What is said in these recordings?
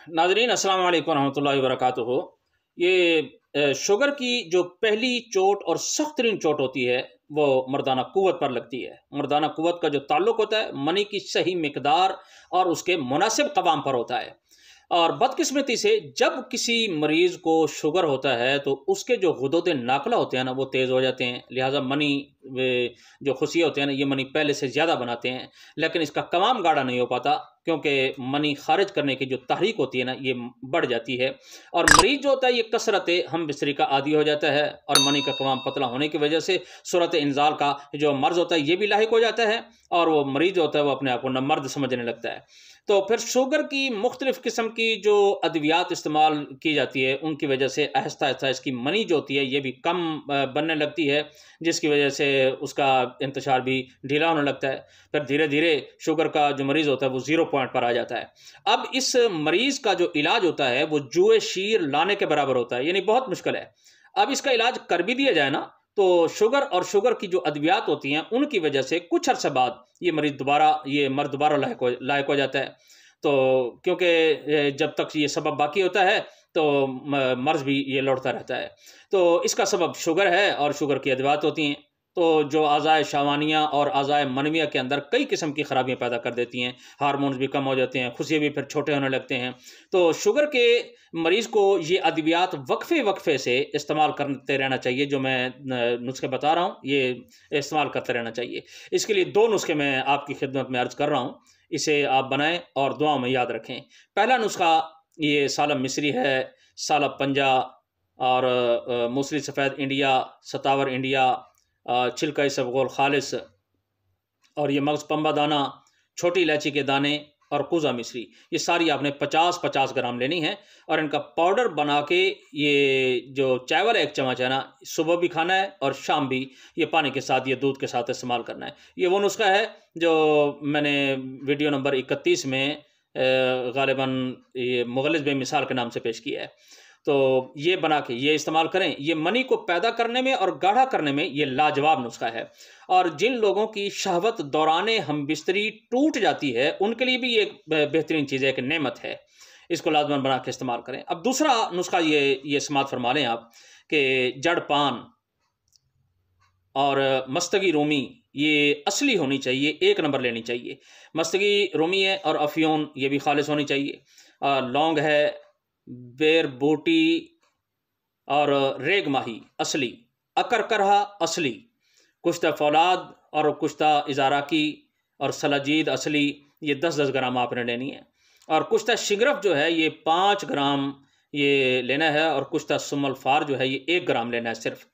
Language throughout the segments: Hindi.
नाज़रीन अस्सलाम वालेकुम रहमतुल्लाहि व बरकातुहू। ये शुगर की जो पहली चोट और सख्त तरीन चोट होती है वो मर्दाना क़ुव्वत पर लगती है। मर्दाना क़ुव्वत का जो ताल्लुक़ होता है मनी की सही मिक़दार और उसके मुनासिब क़वाम पर होता है। और बदकिस्मती से जब किसी मरीज़ को शुगर होता है तो उसके जो गुदुद नाक़ला होते हैं ना वो तेज़ हो जाते हैं। लिहाजा मनी जो खुशियाँ होते हैं ना ये मनी पहले से ज़्यादा बनाते हैं, लेकिन इसका क़वाम गाढ़ा नहीं हो पाता क्योंकि मनी ख़ारिज करने की जो तहरीक होती है ना ये बढ़ जाती है। और मरीज़ जो होता है ये कसरत हम बिस्तरी का आदी हो जाता है और मनी का क़वाम पतला होने की वजह से सूरत इंज़ाल का जो मर्ज़ होता है ये भी लाहिक हो जाता है और वो मरीज़ जो होता है वो अपने आप को नामर्द समझने लगता है। तो फिर शुगर की मुख्तलिफ़ किस्म की जो अद्वियात इस्तेमाल की जाती है उनकी वजह से आहिस्ता-आहिस्ता इसकी मनी जो होती है ये भी कम बनने लगती है, जिसकी वजह से उसका इंतशार भी ढीला होने लगता है। फिर धीरे-धीरे शुगर का जो मरीज़ होता है वो ज़ीरो पॉइंट पर आ जाता है। अब इस मरीज़ का जो इलाज होता है वो जुए शीर लाने के बराबर होता है, यानी बहुत मुश्किल है। अब इसका इलाज कर भी दिया जाए ना तो शुगर की जो अद्वियात होती हैं उनकी वजह से कुछ अरसे बाद ये मर्द दोबारा लायक हो जाता है। तो क्योंकि जब तक ये सबब बाकी होता है तो मर्ज़ भी ये लौटता रहता है। तो इसका सबब शुगर है और शुगर की अद्वियात होती हैं तो जो अज़ाए शवानिया और अज़ाए मनविया के अंदर कई किस्म की ख़राबियाँ पैदा कर देती हैं। हार्मोन्स भी कम हो जाते हैं, खुशियाँ भी फिर छोटे होने लगते हैं। तो शुगर के मरीज़ को ये अद्वियात वक्फ़े से इस्तेमाल करते रहना चाहिए। जो मैं नुस्खे बता रहा हूँ ये इस्तेमाल करते रहना चाहिए। इसके लिए 2 नुस्खे मैं आपकी खिदमत में अर्ज़ कर रहा हूँ, इसे आप बनाएँ और दुआओं में याद रखें। पहला नुस्खा ये सालब मिस्री है, सालब पंजा और मूसली सफ़ेद इंडिया, सतावर इंडिया, छिलका इसबगोल खालिस और ये मग़ज़ पंबा दाना, छोटी इलायची के दाने और कुज़ा मिश्री, ये सारी आपने 50-50 ग्राम लेनी है और इनका पाउडर बना के ये जो चाय वाला 1 चम्मच है ना, सुबह भी खाना है और शाम भी ये पानी के साथ, ये दूध के साथ इस्तेमाल करना है। ये वो नुस्खा है जो मैंने वीडियो नंबर 31 में ग़ालिबन ये मुग़ल्लिज़ बेमिसाल के नाम से पेश किया है। तो ये बना के ये इस्तेमाल करें। ये मनी को पैदा करने में और गाढ़ा करने में ये लाजवाब नुस्खा है। और जिन लोगों की शहवत दौराने हमबिस्तरी टूट जाती है उनके लिए भी ये एक बेहतरीन चीज़ है, एक नेमत है। इसको लाज़मन बना के इस्तेमाल करें। अब दूसरा नुस्खा ये समाअत फरमा लें आप कि जड़ पान और मस्तगी रूमी ये असली होनी चाहिए, 1 नंबर लेनी चाहिए। मस्तगी रूमी है और अफ़्यून ये भी खालिस होनी चाहिए। लौंग है, बेर बूटी और रेग माही असली, अकरकरहा असली, कुश्ता फौलाद और कुश्ता इज़ाराकी और सलाजीद असली, ये 10-10 ग्राम आपने लेनी है। और कुश्ता शिगरफ जो है ये 5 ग्राम ये लेना है और कुश्ता सुमल फार जो है ये 1 ग्राम लेना है सिर्फ।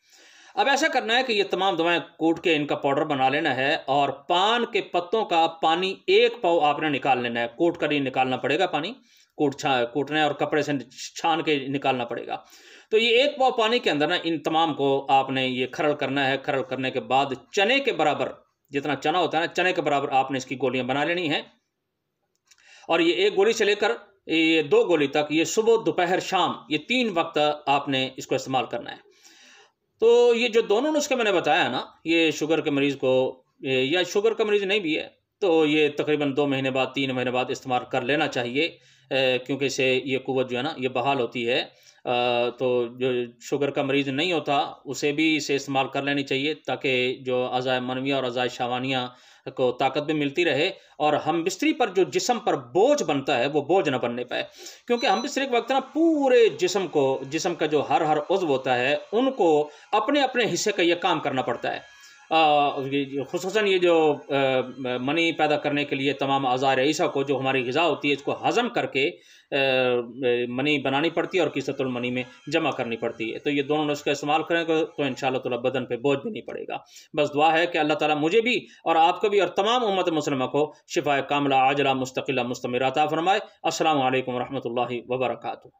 अब ऐसा करना है कि ये तमाम दवाएं कूट के इनका पाउडर बना लेना है और पान के पत्तों का पानी 1 पाव आपने निकाल लेना है। कूट कर ही निकालना पड़ेगा पानी, कूटना है और कपड़े से छान के निकालना पड़ेगा। तो ये 1 पाव पानी के अंदर ना इन तमाम को आपने ये खरल करना है। खरल करने के बाद चने के बराबर, जितना चना होता है ना चने के बराबर आपने इसकी गोलियां बना लेनी है। और ये 1 गोली से लेकर ये 2 गोली तक, ये सुबह दोपहर शाम ये 3 वक्त आपने इसको इस्तेमाल करना है। तो ये जो दोनों नुस्खे मैंने बताया ना ये शुगर के मरीज़ को या शुगर का मरीज़ नहीं भी है तो ये तकरीबन 2 महीने बाद 3 महीने बाद इस्तेमाल कर लेना चाहिए क्योंकि इससे ये क़ुव्वत जो है ना ये बहाल होती है। तो जो शुगर का मरीज़ नहीं होता उसे भी इसे इस्तेमाल कर लेनी चाहिए ताकि जो अज़ाए मनविया और अज़ाए शवानिया को ताकत भी मिलती रहे और हमबिस्तरी पर जो जिस्म पर बोझ बनता है वो बोझ न बनने पाए। क्योंकि हमबिस्तरी के वक्त ना पूरे जिस्म का जो हर उज़्व होता है उनको अपने हिस्से का ये काम करना पड़ता है। ख़ुसूसन ये जो मनी पैदा करने के लिए तमाम अज़ाए रईसा को जो हमारी ग़िज़ा होती है इसको हज़म करके मनी बनानी पड़ती है और किसतुल मनी में जमा करनी पड़ती है। तो ये दोनों नुस्खे इस्तेमाल करेंगे तो इंशाअल्लाह ताला बदन पे बोझ भी नहीं पड़ेगा। बस दुआ है कि अल्लाह ताला मुझे भी और आपको भी और तमाम उम्मत मुस्लिमा को शिफ़ाए कामिला आजिला मुस्तक़िला मुस्तमिरा अता फ़रमाए। अस्सलामु अलैकुम व रहमतुल्लाहि व बरकातुहू।